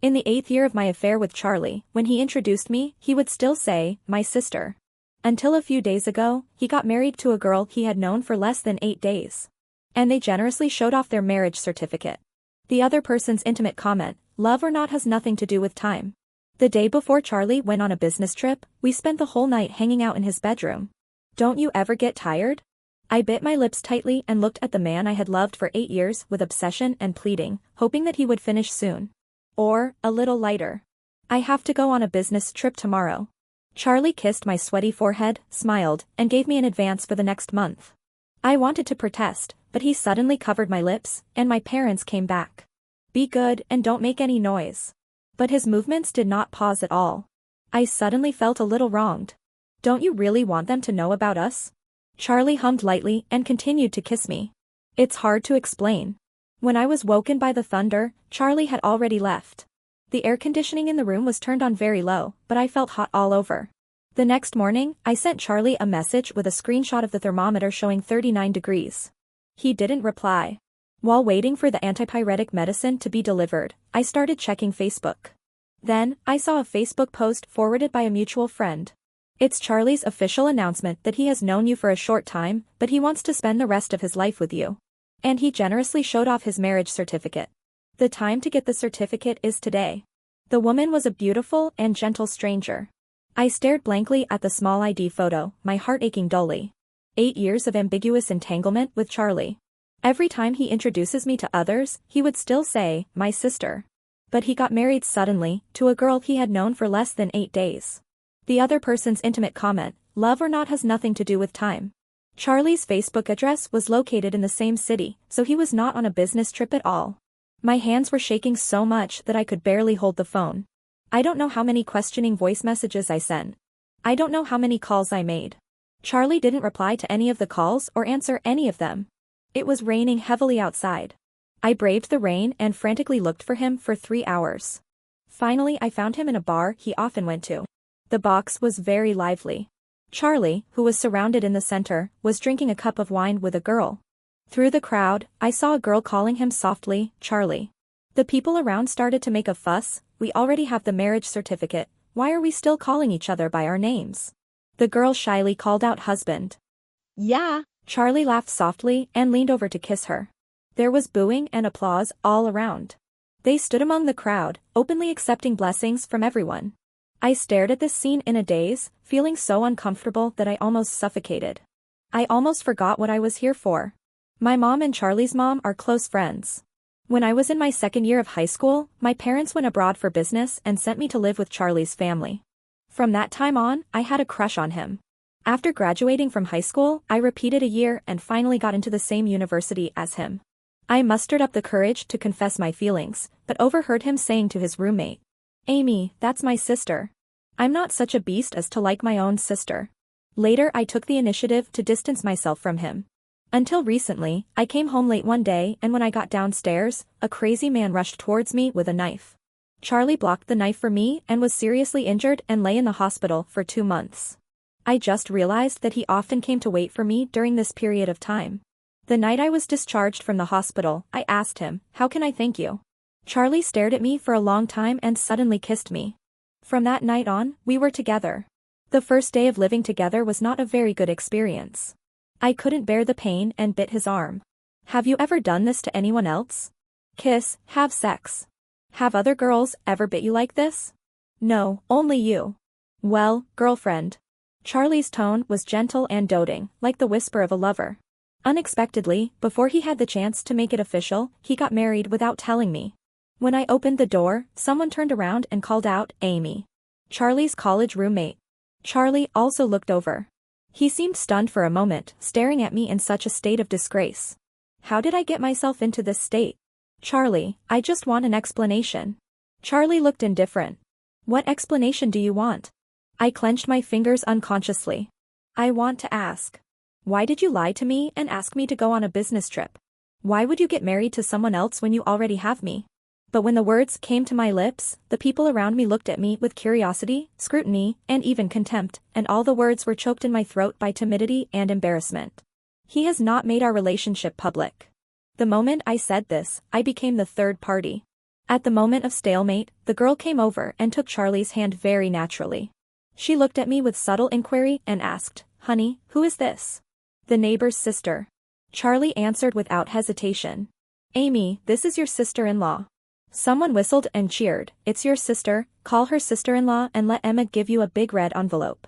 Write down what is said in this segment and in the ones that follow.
In the 8th year of my affair with Charlie, when he introduced me, he would still say, my sister. Until a few days ago, he got married to a girl he had known for less than 8 days. And they generously showed off their marriage certificate. The other person's intimate comment, love or not has nothing to do with time. The day before Charlie went on a business trip, we spent the whole night hanging out in his bedroom. Don't you ever get tired? I bit my lips tightly and looked at the man I had loved for 8 years with obsession and pleading, hoping that he would finish soon. Or, a little lighter. I have to go on a business trip tomorrow. Charlie kissed my sweaty forehead, smiled, and gave me an advance for the next month. I wanted to protest, but he suddenly covered my lips, and my parents came back. Be good and don't make any noise. But his movements did not pause at all. I suddenly felt a little wronged. Don't you really want them to know about us? Charlie hummed lightly and continued to kiss me. It's hard to explain. When I was woken by the thunder, Charlie had already left. The air conditioning in the room was turned on very low, but I felt hot all over. The next morning, I sent Charlie a message with a screenshot of the thermometer showing 39 degrees. He didn't reply. While waiting for the antipyretic medicine to be delivered, I started checking Facebook. Then, I saw a Facebook post forwarded by a mutual friend. It's Charlie's official announcement that he has known you for a short time, but he wants to spend the rest of his life with you. And he generously showed off his marriage certificate. The time to get the certificate is today. The woman was a beautiful and gentle stranger. I stared blankly at the small ID photo, my heart aching dully. 8 years of ambiguous entanglement with Charlie. Every time he introduces me to others, he would still say, my sister. But he got married suddenly, to a girl he had known for less than 8 days. The other person's intimate comment, love or not has nothing to do with time. Charlie's Facebook address was located in the same city, so he was not on a business trip at all. My hands were shaking so much that I could barely hold the phone. I don't know how many questioning voice messages I sent. I don't know how many calls I made. Charlie didn't reply to any of the calls or answer any of them. It was raining heavily outside. I braved the rain and frantically looked for him for 3 hours. Finally I found him in a bar he often went to. The box was very lively. Charlie, who was surrounded in the center, was drinking a cup of wine with a girl. Through the crowd, I saw a girl calling him softly, Charlie. The people around started to make a fuss, we already have the marriage certificate, why are we still calling each other by our names? The girl shyly called out husband. Yeah. Charlie laughed softly and leaned over to kiss her. There was booing and applause all around. They stood among the crowd, openly accepting blessings from everyone. I stared at this scene in a daze, feeling so uncomfortable that I almost suffocated. I almost forgot what I was here for. My mom and Charlie's mom are close friends. When I was in my 2nd year of high school, my parents went abroad for business and sent me to live with Charlie's family. From that time on, I had a crush on him. After graduating from high school, I repeated a year and finally got into the same university as him. I mustered up the courage to confess my feelings, but overheard him saying to his roommate, Amy, that's my sister. I'm not such a beast as to like my own sister. Later I took the initiative to distance myself from him. Until recently, I came home late one day and when I got downstairs, a crazy man rushed towards me with a knife. Charlie blocked the knife for me and was seriously injured and lay in the hospital for 2 months. I just realized that he often came to wait for me during this period of time. The night I was discharged from the hospital, I asked him, how can I thank you? Charlie stared at me for a long time and suddenly kissed me. From that night on, we were together. The first day of living together was not a very good experience. I couldn't bear the pain and bit his arm. Have you ever done this to anyone else? Kiss, have sex. Have other girls ever bit you like this? No, only you. Well, girlfriend. Charlie's tone was gentle and doting, like the whisper of a lover. Unexpectedly, before he had the chance to make it official, he got married without telling me. When I opened the door, someone turned around and called out, Amy. Charlie's college roommate. Charlie also looked over. He seemed stunned for a moment, staring at me in such a state of disgrace. How did I get myself into this state? Charlie, I just want an explanation. Charlie looked indifferent. What explanation do you want? I clenched my fingers unconsciously. I want to ask. Why did you lie to me and ask me to go on a business trip? Why would you get married to someone else when you already have me? But when the words came to my lips, the people around me looked at me with curiosity, scrutiny, and even contempt, and all the words were choked in my throat by timidity and embarrassment. He has not made our relationship public. The moment I said this, I became the third party. At the moment of stalemate, the girl came over and took Charlie's hand very naturally. She looked at me with subtle inquiry and asked, "Honey, who is this?" "The neighbor's sister." Charlie answered without hesitation. "Amy, this is your sister-in-law." Someone whistled and cheered. "It's your sister, call her sister-in-law and let Emma give you a big red envelope."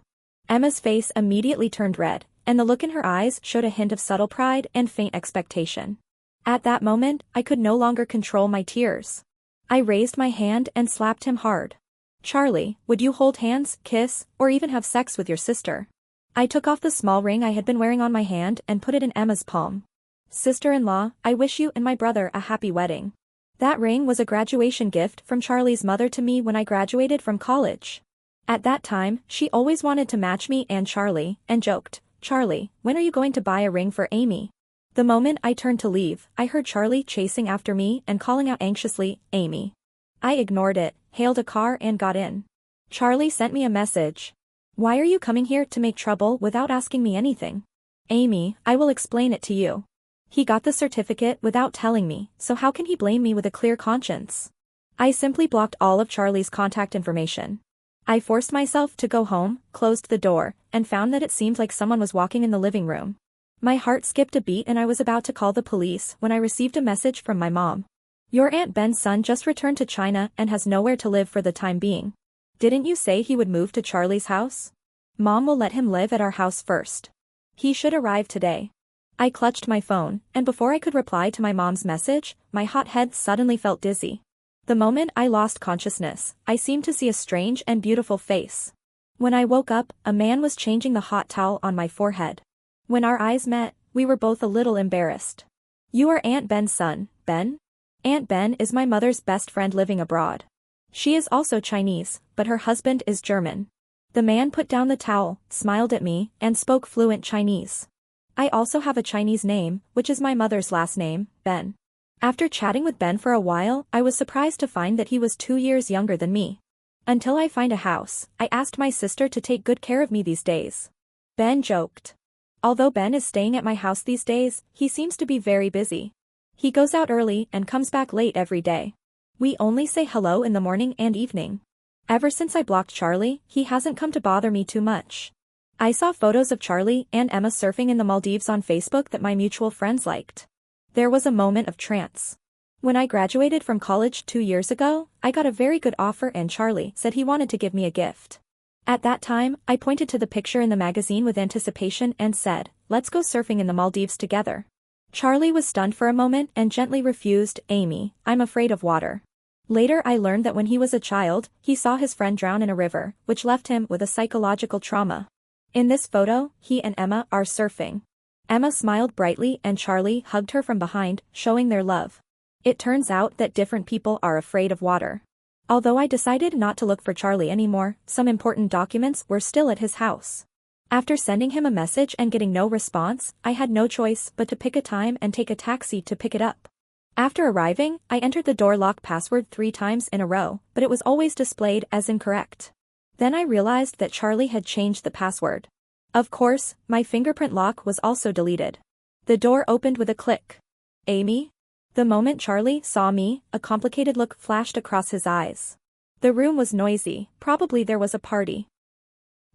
Emma's face immediately turned red, and the look in her eyes showed a hint of subtle pride and faint expectation. At that moment, I could no longer control my tears. I raised my hand and slapped him hard. "Charlie, would you hold hands, kiss, or even have sex with your sister?" I took off the small ring I had been wearing on my hand and put it in Emma's palm. "Sister-in-law, I wish you and my brother a happy wedding." That ring was a graduation gift from Charlie's mother to me when I graduated from college. At that time, she always wanted to match me and Charlie, and joked, "Charlie, when are you going to buy a ring for Amy?" The moment I turned to leave, I heard Charlie chasing after me and calling out anxiously, "Amy." I ignored it, hailed a car and got in. Charlie sent me a message. "Why are you coming here to make trouble without asking me anything?" "Amy, I will explain it to you." He got the certificate without telling me, so how can he blame me with a clear conscience? I simply blocked all of Charlie's contact information. I forced myself to go home, closed the door, and found that it seemed like someone was walking in the living room. My heart skipped a beat and I was about to call the police when I received a message from my mom. "Your Aunt Ben's son just returned to China and has nowhere to live for the time being. Didn't you say he would move to Charlie's house? Mom will let him live at our house first. He should arrive today." I clutched my phone, and before I could reply to my mom's message, my hot head suddenly felt dizzy. The moment I lost consciousness, I seemed to see a strange and beautiful face. When I woke up, a man was changing the hot towel on my forehead. When our eyes met, we were both a little embarrassed. "You are Aunt Ben's son, Ben?" Aunt Ben is my mother's best friend living abroad. She is also Chinese, but her husband is German. The man put down the towel, smiled at me, and spoke fluent Chinese. I also have a Chinese name, which is my mother's last name, Ben. After chatting with Ben for a while, I was surprised to find that he was 2 years younger than me. "Until I find a house, I asked my sister to take good care of me these days." Ben joked. Although Ben is staying at my house these days, he seems to be very busy. He goes out early and comes back late every day. We only say hello in the morning and evening. Ever since I blocked Charlie, he hasn't come to bother me too much. I saw photos of Charlie and Emma surfing in the Maldives on Facebook that my mutual friends liked. There was a moment of trance. When I graduated from college 2 years ago, I got a very good offer and Charlie said he wanted to give me a gift. At that time, I pointed to the picture in the magazine with anticipation and said, "Let's go surfing in the Maldives together." Charlie was stunned for a moment and gently refused, "Amy, I'm afraid of water." Later I learned that when he was a child, he saw his friend drown in a river, which left him with a psychological trauma. In this photo, he and Emma are surfing. Emma smiled brightly and Charlie hugged her from behind, showing their love. It turns out that different people are afraid of water. Although I decided not to look for Charlie anymore, some important documents were still at his house. After sending him a message and getting no response, I had no choice but to pick a time and take a taxi to pick it up. After arriving, I entered the door lock password 3 times in a row, but it was always displayed as incorrect. Then I realized that Charlie had changed the password. Of course, my fingerprint lock was also deleted. The door opened with a click. "Amy?" The moment Charlie saw me, a complicated look flashed across his eyes. The room was noisy, probably there was a party.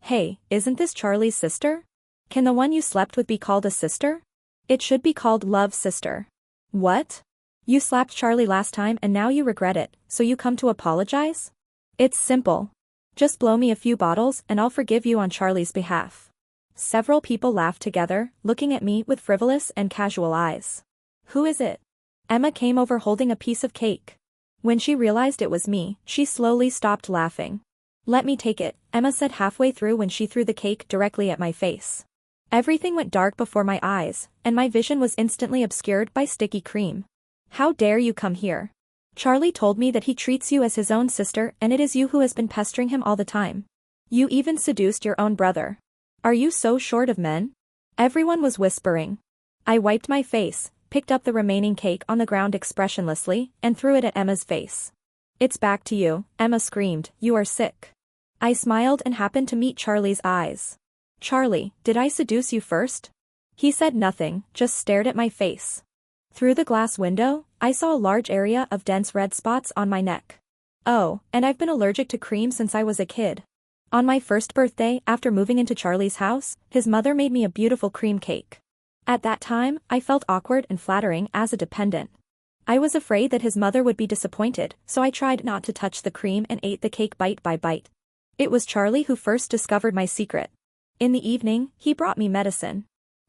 "Hey, isn't this Charlie's sister? Can the one you slept with be called a sister? It should be called love sister." "What? You slapped Charlie last time and now you regret it, so you come to apologize?" "It's simple. Just blow me a few bottles and I'll forgive you on Charlie's behalf." Several people laughed together, looking at me with frivolous and casual eyes. "Who is it?" Emma came over holding a piece of cake. When she realized it was me, she slowly stopped laughing. "Let me take it," Emma said halfway through when she threw the cake directly at my face. Everything went dark before my eyes, and my vision was instantly obscured by sticky cream. "How dare you come here? Charlie told me that he treats you as his own sister and it is you who has been pestering him all the time. You even seduced your own brother. Are you so short of men?" Everyone was whispering. I wiped my face, picked up the remaining cake on the ground expressionlessly, and threw it at Emma's face. "It's back to you," Emma screamed, "you are sick." I smiled and happened to meet Charlie's eyes. "Charlie, did I seduce you first?" He said nothing, just stared at my face. Through the glass window, I saw a large area of dense red spots on my neck. Oh, and I've been allergic to cream since I was a kid. On my first birthday after moving into Charlie's house, his mother made me a beautiful cream cake. At that time, I felt awkward and flattering as a dependent. I was afraid that his mother would be disappointed, so I tried not to touch the cream and ate the cake bite by bite. It was Charlie who first discovered my secret. In the evening, he brought me medicine.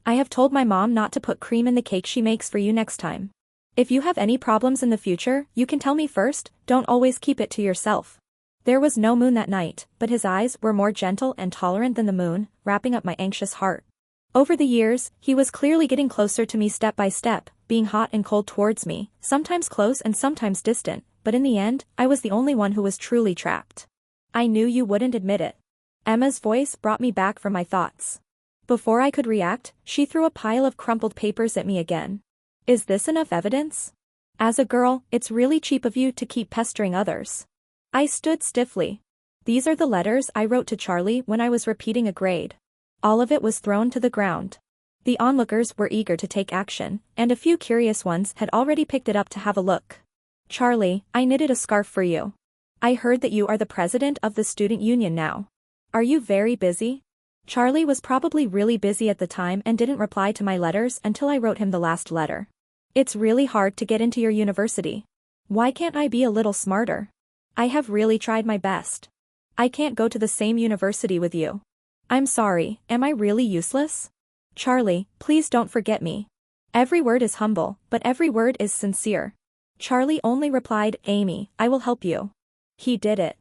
I have told my mom not to put cream in the cake she makes for you next time. If you have any problems in the future, you can tell me first, don't always keep it to yourself. There was no moon that night, but his eyes were more gentle and tolerant than the moon, wrapping up my anxious heart. Over the years, he was clearly getting closer to me step by step, being hot and cold towards me, sometimes close and sometimes distant, but in the end, I was the only one who was truly trapped. I knew you wouldn't admit it. Emma's voice brought me back from my thoughts. Before I could react, she threw a pile of crumpled papers at me again. Is this enough evidence? As a girl, it's really cheap of you to keep pestering others. I stood stiffly. These are the letters I wrote to Charlie when I was repeating a grade. All of it was thrown to the ground. The onlookers were eager to take action, and a few curious ones had already picked it up to have a look. Charlie, I knitted a scarf for you. I heard that you are the president of the student union now. Are you very busy? Charlie was probably really busy at the time and didn't reply to my letters until I wrote him the last letter. It's really hard to get into your university. Why can't I be a little smarter? I have really tried my best. I can't go to the same university with you. I'm sorry, am I really useless? Charlie, please don't forget me. Every word is humble, but every word is sincere. Charlie only replied, Amy, I will help you. He did it.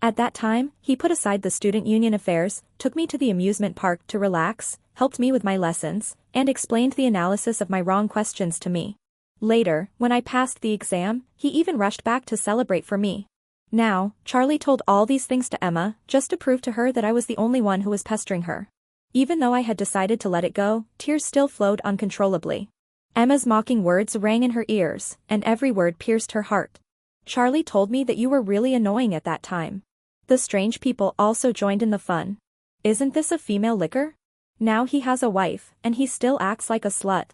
At that time, he put aside the student union affairs, took me to the amusement park to relax, helped me with my lessons, and explained the analysis of my wrong questions to me. Later, when I passed the exam, he even rushed back to celebrate for me. Now, Charlie told all these things to Emma, just to prove to her that I was the only one who was pestering her. Even though I had decided to let it go, tears still flowed uncontrollably. Emma's mocking words rang in her ears, and every word pierced her heart. Charlie told me that you were really annoying at that time. The strange people also joined in the fun. Isn't this a female licker? Now he has a wife, and he still acts like a slut.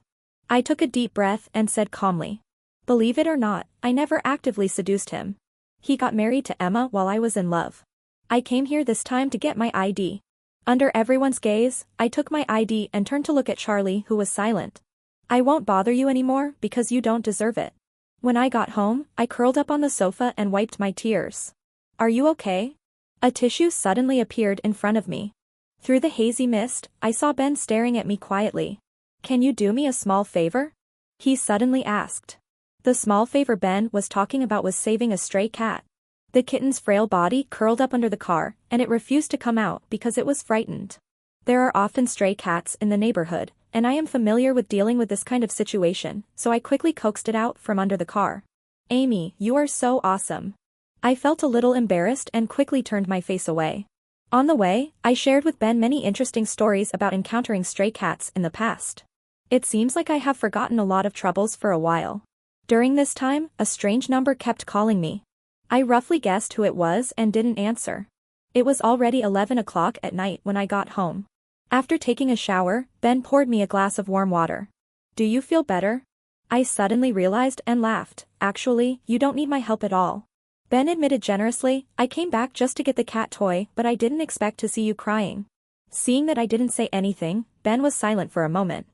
I took a deep breath and said calmly. Believe it or not, I never actively seduced him. He got married to Emma while I was in love. I came here this time to get my ID. Under everyone's gaze, I took my ID and turned to look at Charlie, who was silent. I won't bother you anymore because you don't deserve it. When I got home, I curled up on the sofa and wiped my tears. Are you okay? A tissue suddenly appeared in front of me. Through the hazy mist, I saw Ben staring at me quietly. Can you do me a small favor? He suddenly asked. The small favor Ben was talking about was saving a stray cat. The kitten's frail body curled up under the car, and it refused to come out because it was frightened. There are often stray cats in the neighborhood, and I am familiar with dealing with this kind of situation, so I quickly coaxed it out from under the car. Amy, you are so awesome. I felt a little embarrassed and quickly turned my face away. On the way, I shared with Ben many interesting stories about encountering stray cats in the past. It seems like I have forgotten a lot of troubles for a while. During this time, a strange number kept calling me. I roughly guessed who it was and didn't answer. It was already 11 o'clock at night when I got home. After taking a shower, Ben poured me a glass of warm water. Do you feel better? I suddenly realized and laughed. Actually, you don't need my help at all. Ben admitted generously, I came back just to get the cat toy, but I didn't expect to see you crying. Seeing that I didn't say anything, Ben was silent for a moment.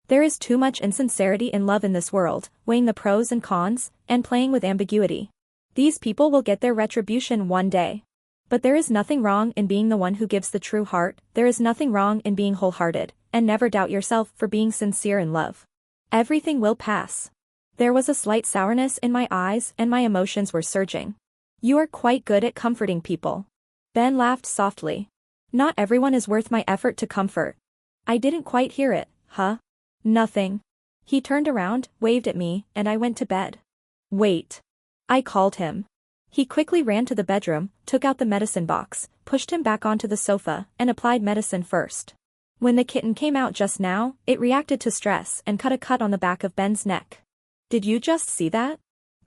There is too much insincerity in love in this world, weighing the pros and cons, and playing with ambiguity. These people will get their retribution one day. But there is nothing wrong in being the one who gives the true heart, there is nothing wrong in being wholehearted, and never doubt yourself for being sincere in love. Everything will pass. There was a slight sourness in my eyes and my emotions were surging. You are quite good at comforting people. Ben laughed softly. Not everyone is worth my effort to comfort. I didn't quite hear it, huh? Nothing. He turned around, waved at me, and I went to bed. Wait. I called him. He quickly ran to the bedroom, took out the medicine box, pushed him back onto the sofa, and applied medicine first. When the kitten came out just now, it reacted to stress and cut a cut on the back of Ben's neck. Did you just see that?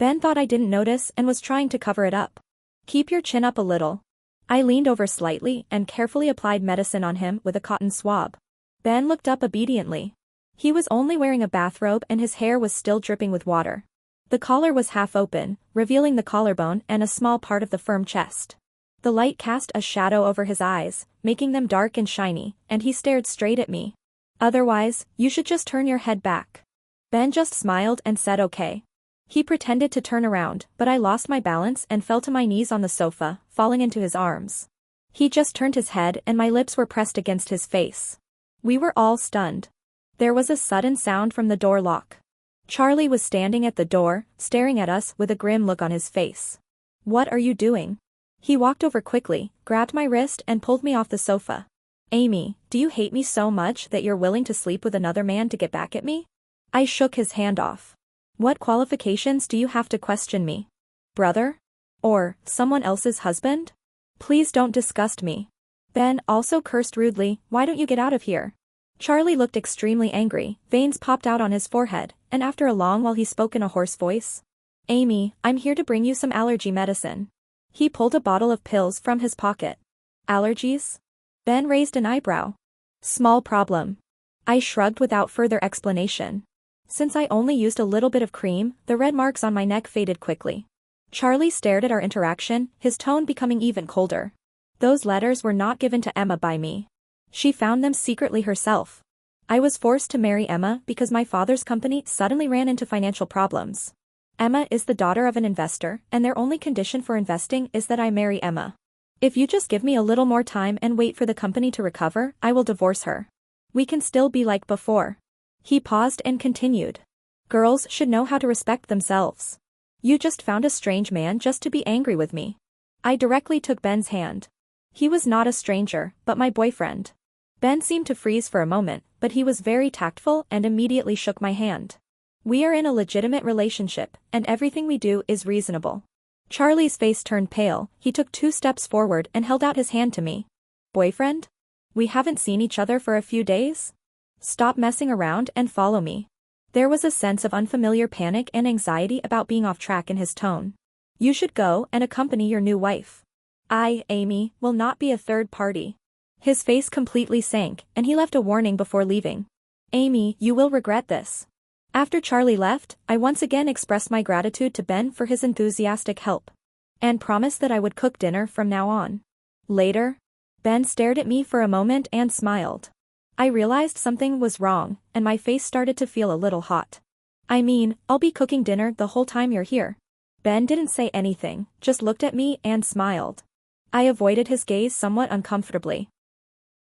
Ben thought I didn't notice and was trying to cover it up. Keep your chin up a little. I leaned over slightly and carefully applied medicine on him with a cotton swab. Ben looked up obediently. He was only wearing a bathrobe and his hair was still dripping with water. The collar was half open, revealing the collarbone and a small part of the firm chest. The light cast a shadow over his eyes, making them dark and shiny, and he stared straight at me. Otherwise, you should just turn your head back. Ben just smiled and said okay. He pretended to turn around, but I lost my balance and fell to my knees on the sofa, falling into his arms. He just turned his head and my lips were pressed against his face. We were all stunned. There was a sudden sound from the door lock. Charlie was standing at the door, staring at us with a grim look on his face. What are you doing? He walked over quickly, grabbed my wrist and pulled me off the sofa. Amy, do you hate me so much that you're willing to sleep with another man to get back at me? I shook his hand off. What qualifications do you have to question me? Brother? Or someone else's husband? Please don't disgust me. Ben also cursed rudely, why don't you get out of here? Charlie looked extremely angry, veins popped out on his forehead, and after a long while he spoke in a hoarse voice. Amy, I'm here to bring you some allergy medicine. He pulled a bottle of pills from his pocket. Allergies? Ben raised an eyebrow. Small problem. I shrugged without further explanation. Since I only used a little bit of cream, the red marks on my neck faded quickly. Charlie stared at our interaction, his tone becoming even colder. Those letters were not given to Emma by me. She found them secretly herself. I was forced to marry Emma because my father's company suddenly ran into financial problems. Emma is the daughter of an investor, and their only condition for investing is that I marry Emma. If you just give me a little more time and wait for the company to recover, I will divorce her. We can still be like before. He paused and continued. Girls should know how to respect themselves. You just found a strange man just to be angry with me. I directly took Ben's hand. He was not a stranger, but my boyfriend. Ben seemed to freeze for a moment, but he was very tactful and immediately shook my hand. We are in a legitimate relationship, and everything we do is reasonable. Charlie's face turned pale, he took 2 steps forward and held out his hand to me. Boyfriend? We haven't seen each other for a few days? Stop messing around and follow me. There was a sense of unfamiliar panic and anxiety about being off track in his tone. You should go and accompany your new wife. I, Amy, will not be a third party. His face completely sank, and he left a warning before leaving. Amy, you will regret this. After Charlie left, I once again expressed my gratitude to Ben for his enthusiastic help. And promised that I would cook dinner from now on. Later, Ben stared at me for a moment and smiled. I realized something was wrong, and my face started to feel a little hot. I mean, I'll be cooking dinner the whole time you're here. Ben didn't say anything, just looked at me and smiled. I avoided his gaze somewhat uncomfortably.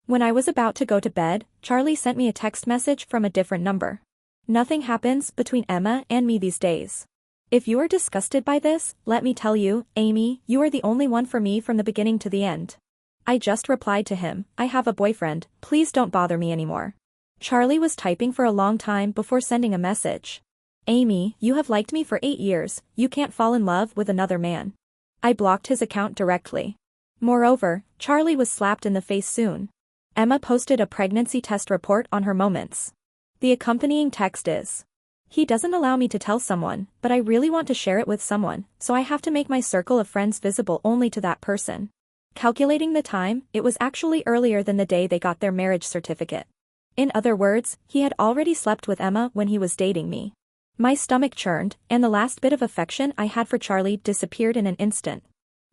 When I was about to go to bed, Charlie sent me a text message from a different number. Nothing happens between Emma and me these days. If you are disgusted by this, let me tell you, Amy, you are the only one for me from the beginning to the end. I just replied to him, I have a boyfriend, please don't bother me anymore. Charlie was typing for a long time before sending a message. Amy, you have liked me for 8 years, you can't fall in love with another man. I blocked his account directly. Moreover, Charlie was slapped in the face soon. Emma posted a pregnancy test report on her moments. The accompanying text is, he doesn't allow me to tell someone, but I really want to share it with someone, so I have to make my circle of friends visible only to that person. Calculating the time, it was actually earlier than the day they got their marriage certificate. In other words, he had already slept with Emma when he was dating me. My stomach churned, and the last bit of affection I had for Charlie disappeared in an instant.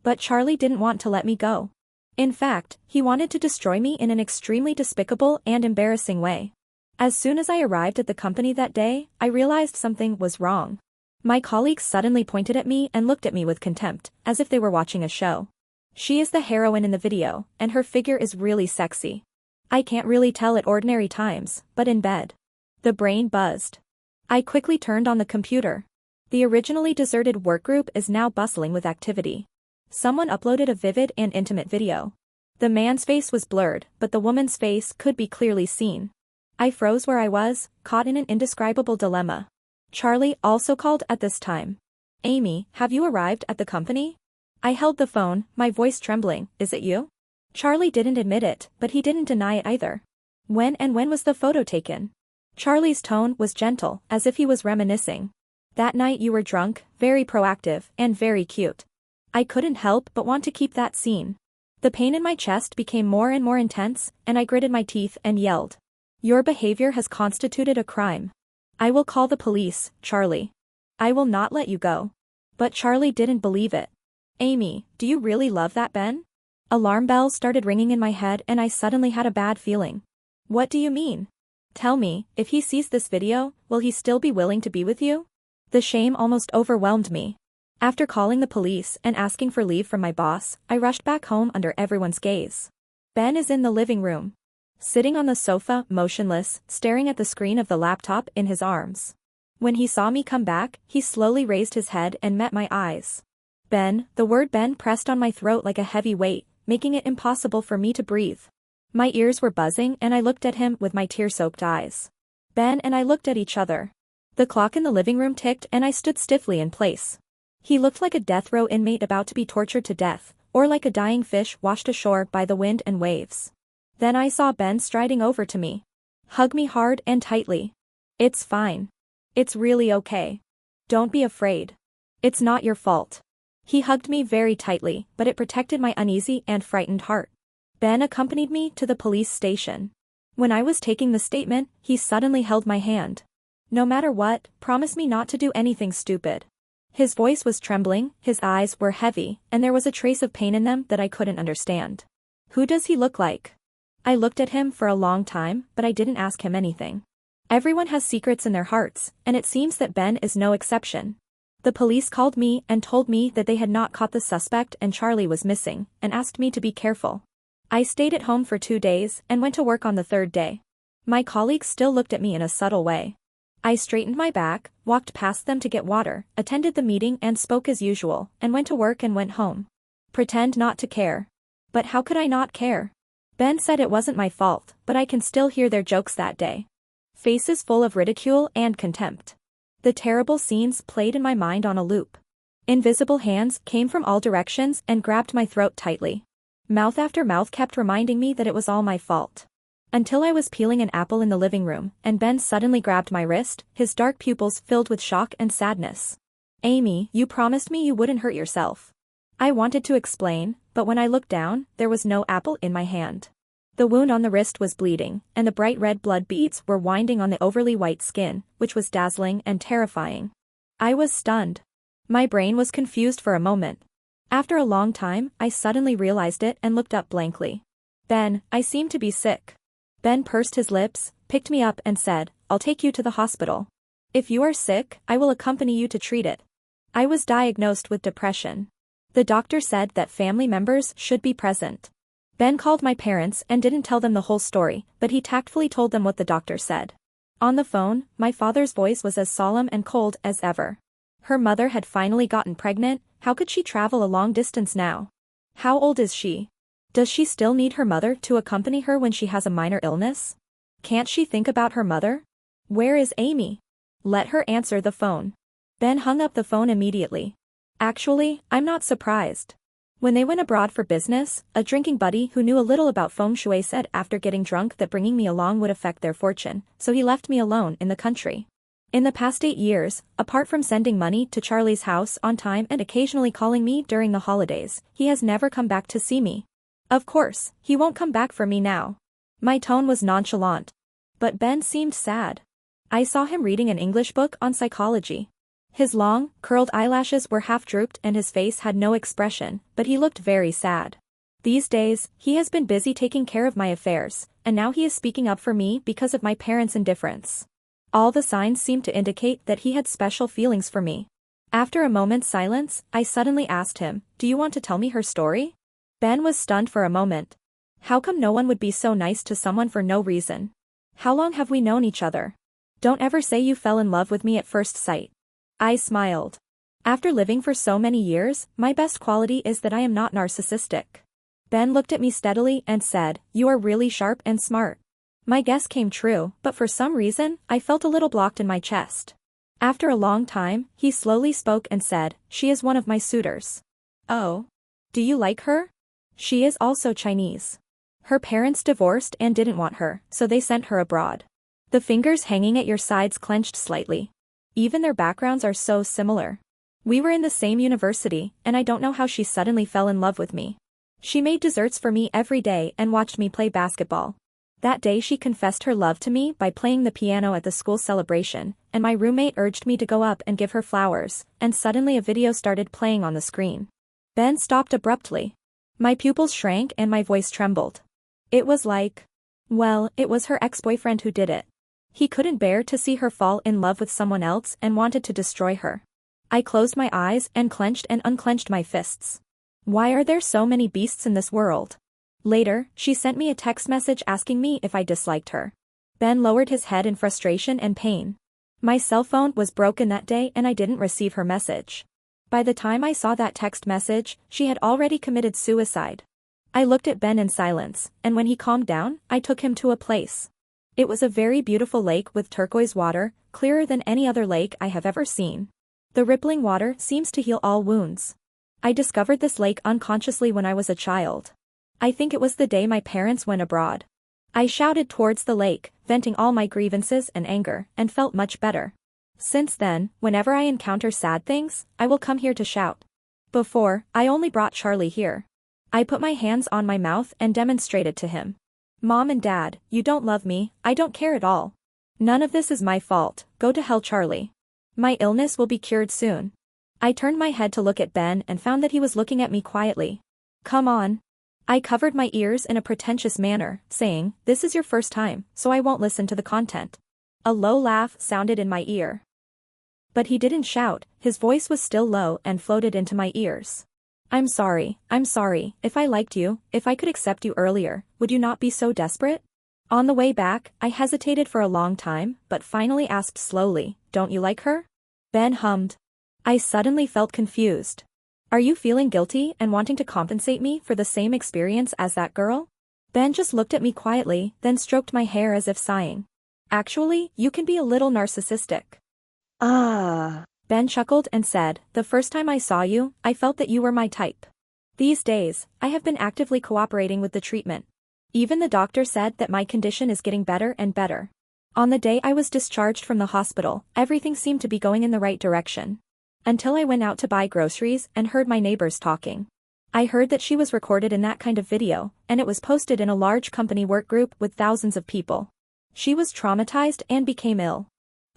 But Charlie didn't want to let me go. In fact, he wanted to destroy me in an extremely despicable and embarrassing way. As soon as I arrived at the company that day, I realized something was wrong. My colleagues suddenly pointed at me and looked at me with contempt, as if they were watching a show. She is the heroine in the video, and her figure is really sexy. I can't really tell at ordinary times, but in bed. The brain buzzed. I quickly turned on the computer. The originally deserted workgroup is now bustling with activity. Someone uploaded a vivid and intimate video. The man's face was blurred, but the woman's face could be clearly seen. I froze where I was, caught in an indescribable dilemma. Charlie also called at this time. Amy, have you arrived at the company? I held the phone, my voice trembling, is it you? Charlie didn't admit it, but he didn't deny it either. When was the photo taken? Charlie's tone was gentle, as if he was reminiscing. That night you were drunk, very proactive, and very cute. I couldn't help but want to keep that scene. The pain in my chest became more and more intense, and I gritted my teeth and yelled. Your behavior has constituted a crime. I will call the police, Charlie. I will not let you go. But Charlie didn't believe it. Amy, do you really love that Ben? Alarm bells started ringing in my head and I suddenly had a bad feeling. What do you mean? Tell me, if he sees this video, will he still be willing to be with you? The shame almost overwhelmed me. After calling the police and asking for leave from my boss, I rushed back home under everyone's gaze. Ben is in the living room. Sitting on the sofa, motionless, staring at the screen of the laptop in his arms. When he saw me come back, he slowly raised his head and met my eyes. Ben, the word Ben pressed on my throat like a heavy weight, making it impossible for me to breathe. My ears were buzzing and I looked at him with my tear-soaked eyes. Ben and I looked at each other. The clock in the living room ticked and I stood stiffly in place. He looked like a death row inmate about to be tortured to death, or like a dying fish washed ashore by the wind and waves. Then I saw Ben striding over to me. Hug me hard and tightly. It's fine. It's really okay. Don't be afraid. It's not your fault. He hugged me very tightly, but it protected my uneasy and frightened heart. Ben accompanied me to the police station. When I was taking the statement, he suddenly held my hand. No matter what, promise me not to do anything stupid. His voice was trembling, his eyes were heavy, and there was a trace of pain in them that I couldn't understand. Who does he look like? I looked at him for a long time, but I didn't ask him anything. Everyone has secrets in their hearts, and it seems that Ben is no exception. The police called me and told me that they had not caught the suspect and Charlie was missing, and asked me to be careful. I stayed at home for 2 days and went to work on the 3rd day. My colleagues still looked at me in a subtle way. I straightened my back, walked past them to get water, attended the meeting and spoke as usual, and went to work and went home. Pretend not to care. But how could I not care? Ben said it wasn't my fault, but I can still hear their jokes that day. Faces full of ridicule and contempt. The terrible scenes played in my mind on a loop. Invisible hands came from all directions and grabbed my throat tightly. Mouth after mouth kept reminding me that it was all my fault. Until I was peeling an apple in the living room, and Ben suddenly grabbed my wrist, his dark pupils filled with shock and sadness. Amy, you promised me you wouldn't hurt yourself. I wanted to explain, but when I looked down, there was no apple in my hand. The wound on the wrist was bleeding, and the bright red blood beads were winding on the overly white skin, which was dazzling and terrifying. I was stunned. My brain was confused for a moment. After a long time, I suddenly realized it and looked up blankly. Ben, I seem to be sick. Ben pursed his lips, picked me up and said, I'll take you to the hospital. If you are sick, I will accompany you to treat it. I was diagnosed with depression. The doctor said that family members should be present. Ben called my parents and didn't tell them the whole story, but he tactfully told them what the doctor said. On the phone, my father's voice was as solemn and cold as ever. Her mother had finally gotten pregnant, how could she travel a long distance now? How old is she? Does she still need her mother to accompany her when she has a minor illness? Can't she think about her mother? Where is Amy? Let her answer the phone. Ben hung up the phone immediately. Actually, I'm not surprised. When they went abroad for business, a drinking buddy who knew a little about feng shui said after getting drunk that bringing me along would affect their fortune, so he left me alone in the country. In the past 8 years, apart from sending money to Charlie's house on time and occasionally calling me during the holidays, he has never come back to see me. Of course, he won't come back for me now. My tone was nonchalant. But Ben seemed sad. I saw him reading an English book on psychology. His long, curled eyelashes were half drooped and his face had no expression, but he looked very sad. These days, he has been busy taking care of my affairs, and now he is speaking up for me because of my parents' indifference. All the signs seemed to indicate that he had special feelings for me. After a moment's silence, I suddenly asked him, "Do you want to tell me her story?" Ben was stunned for a moment. How come no one would be so nice to someone for no reason? How long have we known each other? Don't ever say you fell in love with me at first sight. I smiled. After living for so many years, my best quality is that I am not narcissistic. Ben looked at me steadily and said, "You are really sharp and smart." My guess came true, but for some reason, I felt a little blocked in my chest. After a long time, he slowly spoke and said, "She is one of my suitors." "Oh. Do you like her?" "She is also Chinese. Her parents divorced and didn't want her, so they sent her abroad." The fingers hanging at your sides clenched slightly. Even their backgrounds are so similar. We were in the same university, and I don't know how she suddenly fell in love with me. She made desserts for me every day and watched me play basketball. That day she confessed her love to me by playing the piano at the school celebration, and my roommate urged me to go up and give her flowers, and suddenly a video started playing on the screen. Ben stopped abruptly. My pupils shrank and my voice trembled. It was like, well, it was her ex-boyfriend who did it. He couldn't bear to see her fall in love with someone else and wanted to destroy her. I closed my eyes and clenched and unclenched my fists. Why are there so many beasts in this world? Later, she sent me a text message asking me if I disliked her. Ben lowered his head in frustration and pain. My cell phone was broken that day and I didn't receive her message. By the time I saw that text message, she had already committed suicide. I looked at Ben in silence, and when he calmed down, I took him to a place. It was a very beautiful lake with turquoise water, clearer than any other lake I have ever seen. The rippling water seems to heal all wounds. I discovered this lake unconsciously when I was a child. I think it was the day my parents went abroad. I shouted towards the lake, venting all my grievances and anger, and felt much better. Since then, whenever I encounter sad things, I will come here to shout. Before, I only brought Charlie here. I put my hands on my mouth and demonstrated to him. Mom and Dad, you don't love me, I don't care at all. None of this is my fault, go to hell Charlie. My illness will be cured soon. I turned my head to look at Ben and found that he was looking at me quietly. Come on. I covered my ears in a pretentious manner, saying, this is your first time, so I won't listen to the content. A low laugh sounded in my ear. But he didn't shout, his voice was still low and floated into my ears. I'm sorry, if I liked you, if I could accept you earlier, would you not be so desperate? On the way back, I hesitated for a long time, but finally asked slowly, don't you like her? Ben hummed. I suddenly felt confused. Are you feeling guilty and wanting to compensate me for the same experience as that girl? Ben just looked at me quietly, then stroked my hair as if sighing. Actually, you can be a little narcissistic. Ah. Ben chuckled and said, the first time I saw you, I felt that you were my type. These days, I have been actively cooperating with the treatment. Even the doctor said that my condition is getting better and better. On the day I was discharged from the hospital, everything seemed to be going in the right direction. Until I went out to buy groceries and heard my neighbors talking. I heard that she was recorded in that kind of video, and it was posted in a large company work group with thousands of people. She was traumatized and became ill.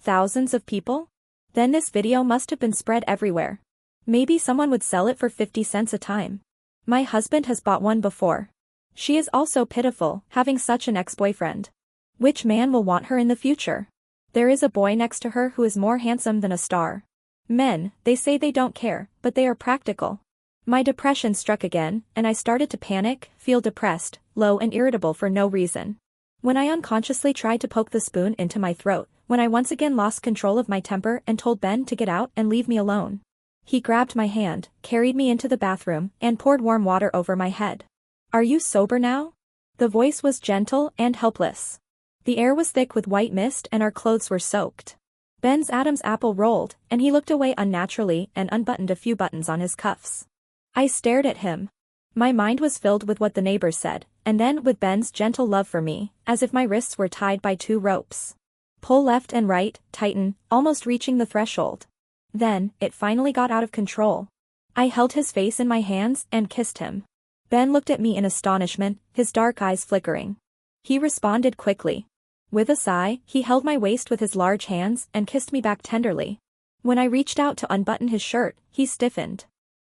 Thousands of people? Then this video must have been spread everywhere. Maybe someone would sell it for 50 cents a time. My husband has bought one before. She is also pitiful, having such an ex-boyfriend. Which man will want her in the future? There is a boy next to her who is more handsome than a star. Men, they say they don't care, but they are practical. My depression struck again, and I started to panic, feel depressed, low and irritable for no reason. When I unconsciously tried to poke the spoon into my throat, when I once again lost control of my temper and told Ben to get out and leave me alone. He grabbed my hand, carried me into the bathroom, and poured warm water over my head. Are you sober now? The voice was gentle and helpless. The air was thick with white mist and our clothes were soaked. Ben's Adam's apple rolled, and he looked away unnaturally and unbuttoned a few buttons on his cuffs. I stared at him. My mind was filled with what the neighbors said, and then with Ben's gentle love for me, as if my wrists were tied by 2 ropes. Pull left and right, tighten, almost reaching the threshold. Then, it finally got out of control. I held his face in my hands and kissed him. Ben looked at me in astonishment, his dark eyes flickering. He responded quickly. With a sigh, he held my waist with his large hands and kissed me back tenderly. When I reached out to unbutton his shirt, he stiffened.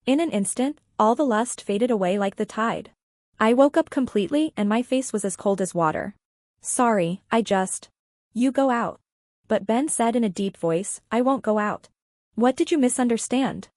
In an instant, all the lust faded away like the tide. I woke up completely and my face was as cold as water. Sorry, You go out. But Ben said in a deep voice, I won't go out. What did you misunderstand?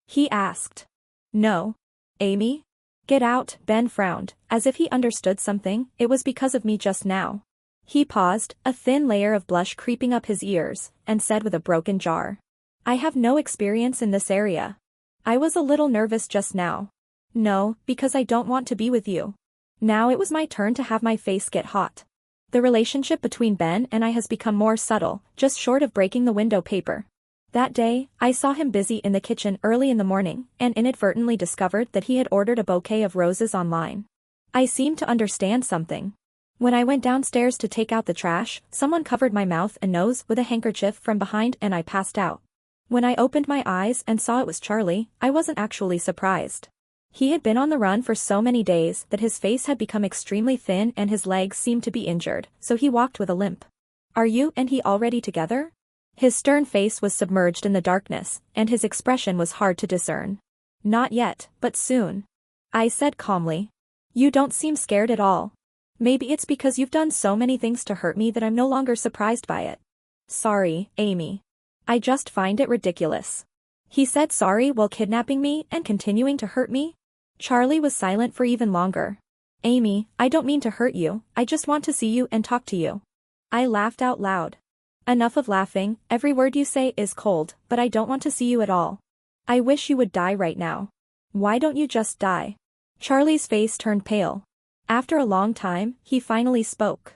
He asked. No. Amy? Get out, Ben frowned, as if he understood something, it was because of me just now. He paused, a thin layer of blush creeping up his ears, and said with a broken jar. I have no experience in this area. I was a little nervous just now. No, because I don't want to be with you. Now it was my turn to have my face get hot. The relationship between Ben and I has become more subtle, just short of breaking the window paper. That day, I saw him busy in the kitchen early in the morning, and inadvertently discovered that he had ordered a bouquet of roses online. I seemed to understand something. When I went downstairs to take out the trash, someone covered my mouth and nose with a handkerchief from behind and I passed out. When I opened my eyes and saw it was Charlie, I wasn't actually surprised. He had been on the run for so many days that his face had become extremely thin and his legs seemed to be injured, so he walked with a limp. Are you and he already together? His stern face was submerged in the darkness, and his expression was hard to discern. Not yet, but soon. I said calmly. You don't seem scared at all. Maybe it's because you've done so many things to hurt me that I'm no longer surprised by it. Sorry, Amy. I just find it ridiculous. He said sorry while kidnapping me and continuing to hurt me? Charlie was silent for even longer. Amy, I don't mean to hurt you, I just want to see you and talk to you. I laughed out loud. Enough of laughing, every word you say is cold, but I don't want to see you at all. I wish you would die right now. Why don't you just die? Charlie's face turned pale. After a long time, he finally spoke.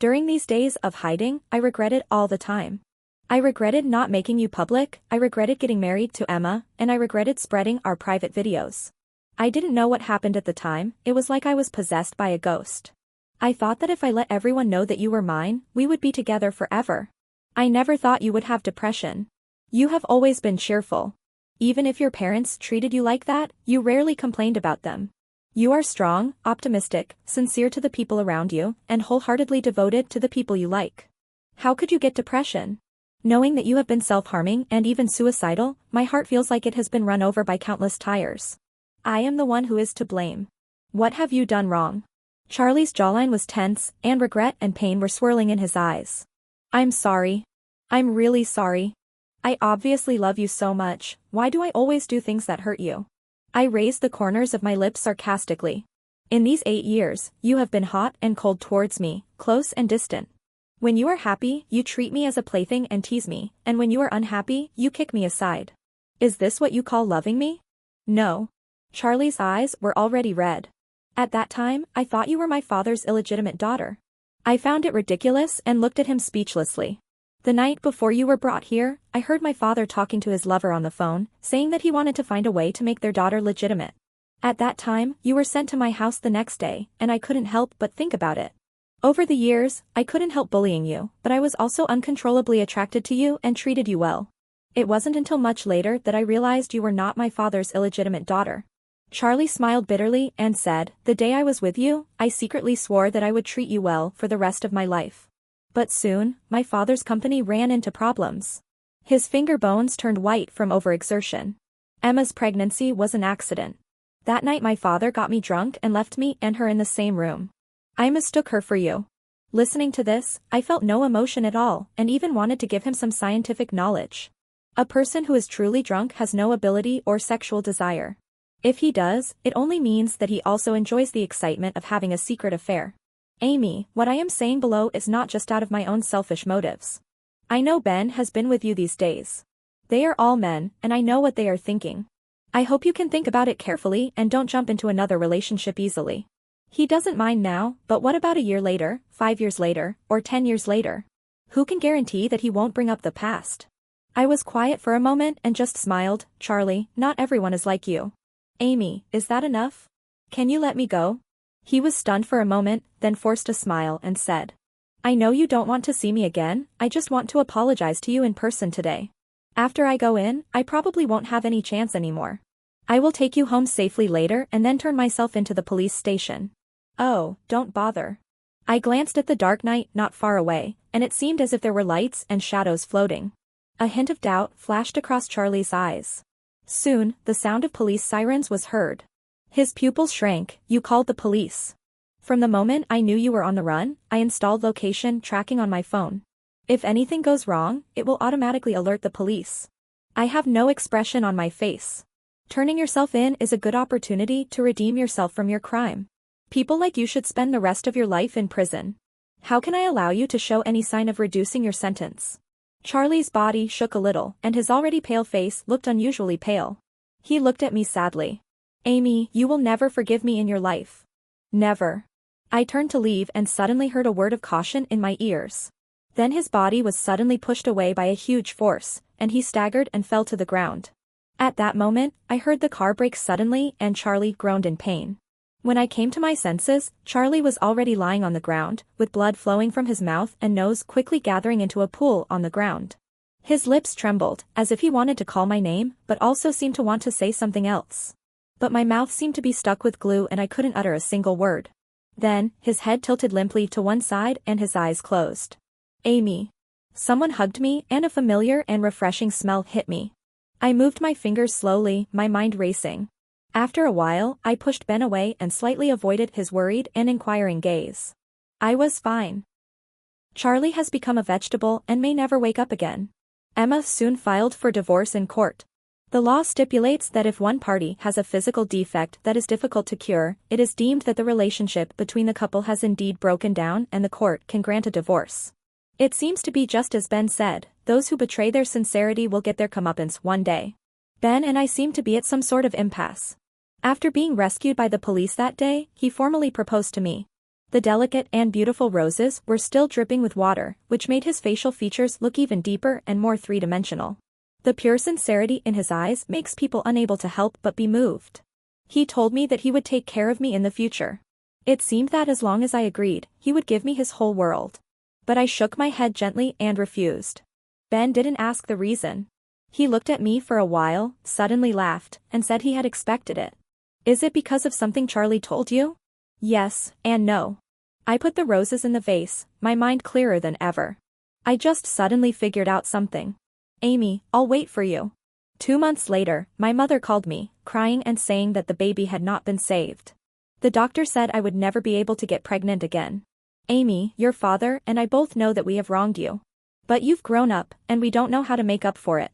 During these days of hiding, I regretted all the time. I regretted not making you public, I regretted getting married to Emma, and I regretted spreading our private videos. I didn't know what happened at the time, it was like I was possessed by a ghost. I thought that if I let everyone know that you were mine, we would be together forever. I never thought you would have depression. You have always been cheerful. Even if your parents treated you like that, you rarely complained about them. You are strong, optimistic, sincere to the people around you, and wholeheartedly devoted to the people you like. How could you get depression? Knowing that you have been self-harming and even suicidal, my heart feels like it has been run over by countless tires. I am the one who is to blame. What have you done wrong? Charlie's jawline was tense, and regret and pain were swirling in his eyes. I'm sorry. I'm really sorry. I obviously love you so much, why do I always do things that hurt you? I raised the corners of my lips sarcastically. In these 8 years, you have been hot and cold towards me, close and distant. When you are happy, you treat me as a plaything and tease me, and when you are unhappy, you kick me aside. Is this what you call loving me? No. Charlie's eyes were already red. At that time, I thought you were my father's illegitimate daughter. I found it ridiculous and looked at him speechlessly. The night before you were brought here, I heard my father talking to his lover on the phone, saying that he wanted to find a way to make their daughter legitimate. At that time, you were sent to my house the next day, and I couldn't help but think about it. Over the years, I couldn't help bullying you, but I was also uncontrollably attracted to you and treated you well. It wasn't until much later that I realized you were not my father's illegitimate daughter. Charlie smiled bitterly and said, the day I was with you, I secretly swore that I would treat you well for the rest of my life. But soon, my father's company ran into problems. His finger bones turned white from overexertion. Emma's pregnancy was an accident. That night my father got me drunk and left me and her in the same room. I mistook her for you. Listening to this, I felt no emotion at all and even wanted to give him some scientific knowledge. A person who is truly drunk has no ability or sexual desire. If he does, it only means that he also enjoys the excitement of having a secret affair. Amy, what I am saying below is not just out of my own selfish motives. I know Ben has been with you these days. They are all men, and I know what they are thinking. I hope you can think about it carefully and don't jump into another relationship easily. He doesn't mind now, but what about a year later, 5 years later, or 10 years later? Who can guarantee that he won't bring up the past? I was quiet for a moment and just smiled. Charlie, not everyone is like you. Amy, is that enough? Can you let me go? He was stunned for a moment, then forced a smile and said. I know you don't want to see me again, I just want to apologize to you in person today. After I go in, I probably won't have any chance anymore. I will take you home safely later and then turn myself into the police station. Oh, don't bother. I glanced at the dark night not far away, and it seemed as if there were lights and shadows floating. A hint of doubt flashed across Charlie's eyes. Soon, the sound of police sirens was heard. His pupils shrank. You called the police. From the moment I knew you were on the run, I installed location tracking on my phone. If anything goes wrong, it will automatically alert the police. I have no expression on my face. Turning yourself in is a good opportunity to redeem yourself from your crime. People like you should spend the rest of your life in prison. How can I allow you to show any sign of reducing your sentence? Charlie's body shook a little, and his already pale face looked unusually pale. He looked at me sadly. Amy, you will never forgive me in your life. Never. I turned to leave and suddenly heard a word of caution in my ears. Then his body was suddenly pushed away by a huge force, and he staggered and fell to the ground. At that moment, I heard the car brake suddenly and Charlie groaned in pain. When I came to my senses, Charlie was already lying on the ground, with blood flowing from his mouth and nose quickly gathering into a pool on the ground. His lips trembled, as if he wanted to call my name, but also seemed to want to say something else. but my mouth seemed to be stuck with glue and I couldn't utter a single word. Then, his head tilted limply to one side and his eyes closed. Amy. Someone hugged me and a familiar and refreshing smell hit me. I moved my fingers slowly, my mind racing. After a while, I pushed Ben away and slightly avoided his worried and inquiring gaze. I was fine. Charlie has become a vegetable and may never wake up again. Emma soon filed for divorce in court. The law stipulates that if one party has a physical defect that is difficult to cure, it is deemed that the relationship between the couple has indeed broken down and the court can grant a divorce. It seems to be just as Ben said, those who betray their sincerity will get their comeuppance one day. Ben and I seem to be at some sort of impasse. After being rescued by the police that day, he formally proposed to me. The delicate and beautiful roses were still dripping with water, which made his facial features look even deeper and more three-dimensional. The pure sincerity in his eyes makes people unable to help but be moved. He told me that he would take care of me in the future. It seemed that as long as I agreed, he would give me his whole world. But I shook my head gently and refused. Ben didn't ask the reason. He looked at me for a while, suddenly laughed, and said he had expected it. Is it because of something Charlie told you? Yes, and no. I put the roses in the vase, my mind clearer than ever. I just suddenly figured out something. Amy, I'll wait for you. 2 months later, my mother called me, crying and saying that the baby had not been saved. The doctor said I would never be able to get pregnant again. Amy, your father and I both know that we have wronged you. But you've grown up, and we don't know how to make up for it.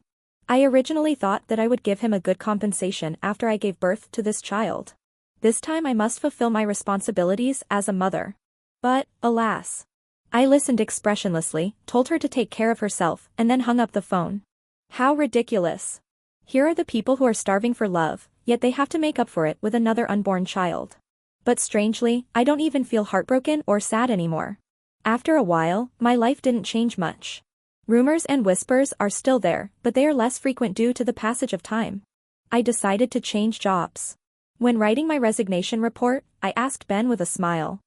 I originally thought that I would give him a good compensation after I gave birth to this child. This time I must fulfill my responsibilities as a mother. But, alas. I listened expressionlessly, told her to take care of herself, and then hung up the phone. How ridiculous. Here are the people who are starving for love, yet they have to make up for it with another unborn child. But strangely, I don't even feel heartbroken or sad anymore. After a while, my life didn't change much. Rumors and whispers are still there, but they are less frequent due to the passage of time. I decided to change jobs. When writing my resignation report, I asked Ben with a smile.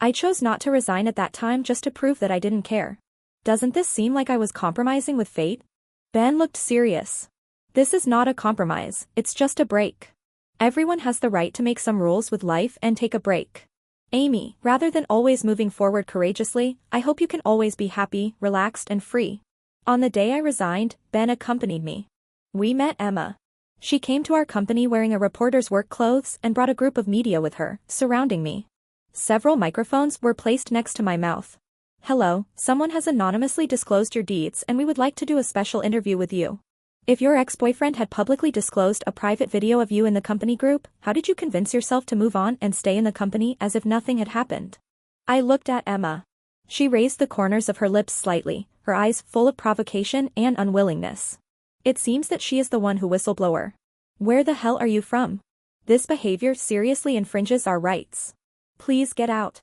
I chose not to resign at that time just to prove that I didn't care. Doesn't this seem like I was compromising with fate? Ben looked serious. This is not a compromise, it's just a break. Everyone has the right to make some rules with life and take a break. Amy, rather than always moving forward courageously, I hope you can always be happy, relaxed and free. On the day I resigned, Ben accompanied me. We met Emma. She came to our company wearing a reporter's work clothes and brought a group of media with her, surrounding me. Several microphones were placed next to my mouth. Hello, someone has anonymously disclosed your deeds and we would like to do a special interview with you. If your ex-boyfriend had publicly disclosed a private video of you in the company group, how did you convince yourself to move on and stay in the company as if nothing had happened? I looked at Emma. She raised the corners of her lips slightly, her eyes full of provocation and unwillingness. It seems that she is the one who whistleblower. Where the hell are you from? This behavior seriously infringes our rights. Please get out.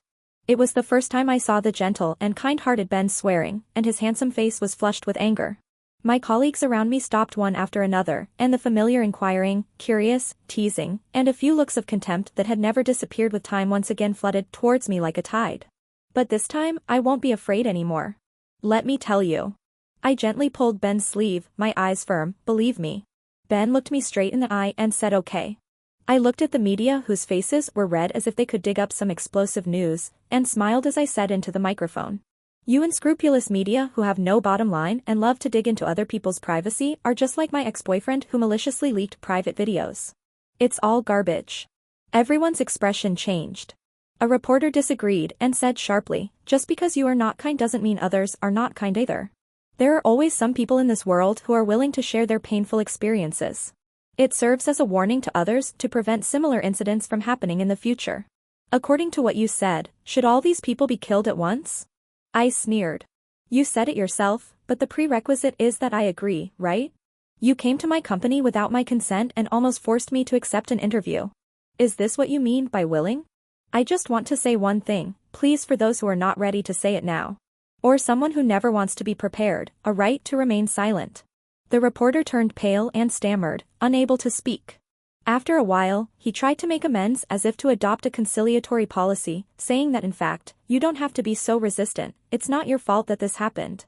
It was the first time I saw the gentle and kind-hearted Ben swearing, and his handsome face was flushed with anger. My colleagues around me stopped one after another, and the familiar inquiring, curious, teasing, and a few looks of contempt that had never disappeared with time once again flooded towards me like a tide. But this time, I won't be afraid anymore. Let me tell you. I gently pulled Ben's sleeve, my eyes firm, believe me. Ben looked me straight in the eye and said okay. I looked at the media whose faces were red as if they could dig up some explosive news, and smiled as I said into the microphone. You unscrupulous media who have no bottom line and love to dig into other people's privacy are just like my ex-boyfriend who maliciously leaked private videos. It's all garbage. Everyone's expression changed. A reporter disagreed and said sharply, just because you are not kind doesn't mean others are not kind either. There are always some people in this world who are willing to share their painful experiences. It serves as a warning to others to prevent similar incidents from happening in the future. According to what you said, should all these people be killed at once? I sneered. You said it yourself, but the prerequisite is that I agree, right? You came to my company without my consent and almost forced me to accept an interview. Is this what you mean by willing? I just want to say one thing, please, for those who are not ready to say it now. Or someone who never wants to be prepared, a right to remain silent. The reporter turned pale and stammered, unable to speak. After a while, he tried to make amends as if to adopt a conciliatory policy, saying that in fact, you don't have to be so resistant, it's not your fault that this happened.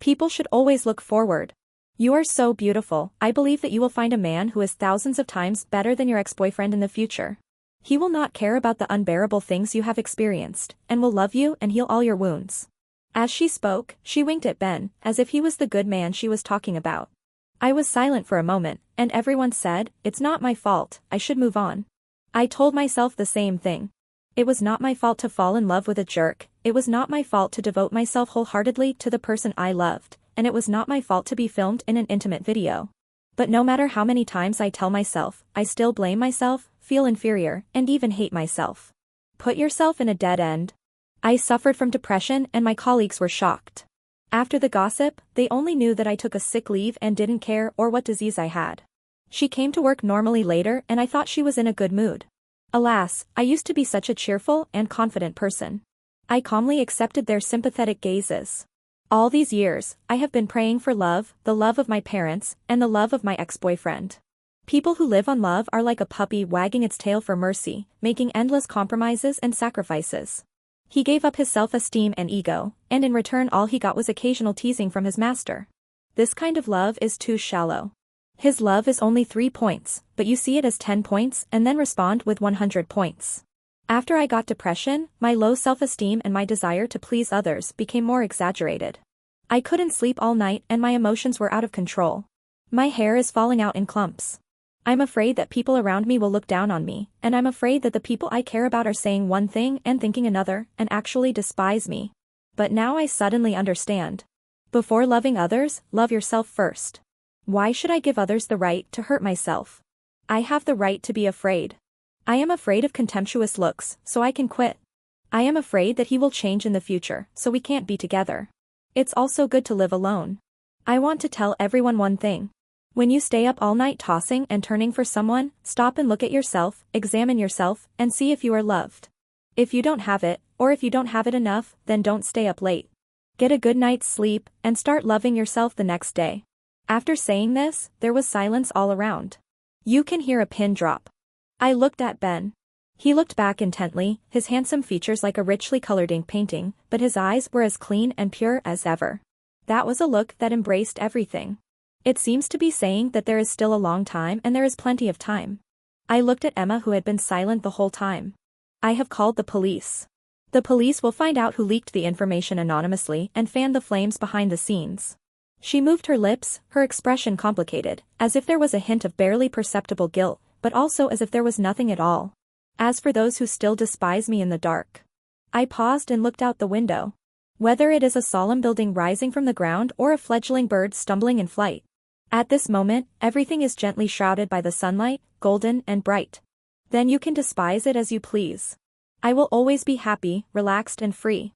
People should always look forward. You are so beautiful. I believe that you will find a man who is thousands of times better than your ex-boyfriend in the future. He will not care about the unbearable things you have experienced, and will love you and heal all your wounds. As she spoke, she winked at Ben, as if he was the good man she was talking about. I was silent for a moment, and everyone said, "It's not my fault, I should move on." I told myself the same thing. It was not my fault to fall in love with a jerk, it was not my fault to devote myself wholeheartedly to the person I loved, and it was not my fault to be filmed in an intimate video. But no matter how many times I tell myself, I still blame myself, feel inferior, and even hate myself. Put yourself in a dead end. I suffered from depression and my colleagues were shocked. After the gossip, they only knew that I took a sick leave and didn't care or what disease I had. She came to work normally later and I thought she was in a good mood. Alas, I used to be such a cheerful and confident person. I calmly accepted their sympathetic gazes. All these years, I have been praying for love, the love of my parents, and the love of my ex-boyfriend. People who live on love are like a puppy wagging its tail for mercy, making endless compromises and sacrifices. He gave up his self-esteem and ego, and in return all he got was occasional teasing from his master. This kind of love is too shallow. His love is only 3 points, but you see it as 10 points and then respond with 100 points. After I got depression, my low self-esteem and my desire to please others became more exaggerated. I couldn't sleep all night and my emotions were out of control. My hair is falling out in clumps. I'm afraid that people around me will look down on me, and I'm afraid that the people I care about are saying one thing and thinking another, and actually despise me. But now I suddenly understand. Before loving others, love yourself first. Why should I give others the right to hurt myself? I have the right to be afraid. I am afraid of contemptuous looks, so I can quit. I am afraid that he will change in the future, so we can't be together. It's also good to live alone. I want to tell everyone one thing. When you stay up all night tossing and turning for someone, stop and look at yourself, examine yourself, and see if you are loved. If you don't have it, or if you don't have it enough, then don't stay up late. Get a good night's sleep, and start loving yourself the next day. After saying this, there was silence all around. You can hear a pin drop. I looked at Ben. He looked back intently, his handsome features like a richly colored ink painting, but his eyes were as clean and pure as ever. That was a look that embraced everything. It seems to be saying that there is still a long time and there is plenty of time. I looked at Emma who had been silent the whole time. I have called the police. The police will find out who leaked the information anonymously and fanned the flames behind the scenes. She moved her lips, her expression complicated, as if there was a hint of barely perceptible guilt, but also as if there was nothing at all. As for those who still despise me in the dark. I paused and looked out the window. Whether it is a solemn building rising from the ground or a fledgling bird stumbling in flight. At this moment, everything is gently shrouded by the sunlight, golden and bright. Then you can despise it as you please. I will always be happy, relaxed and free.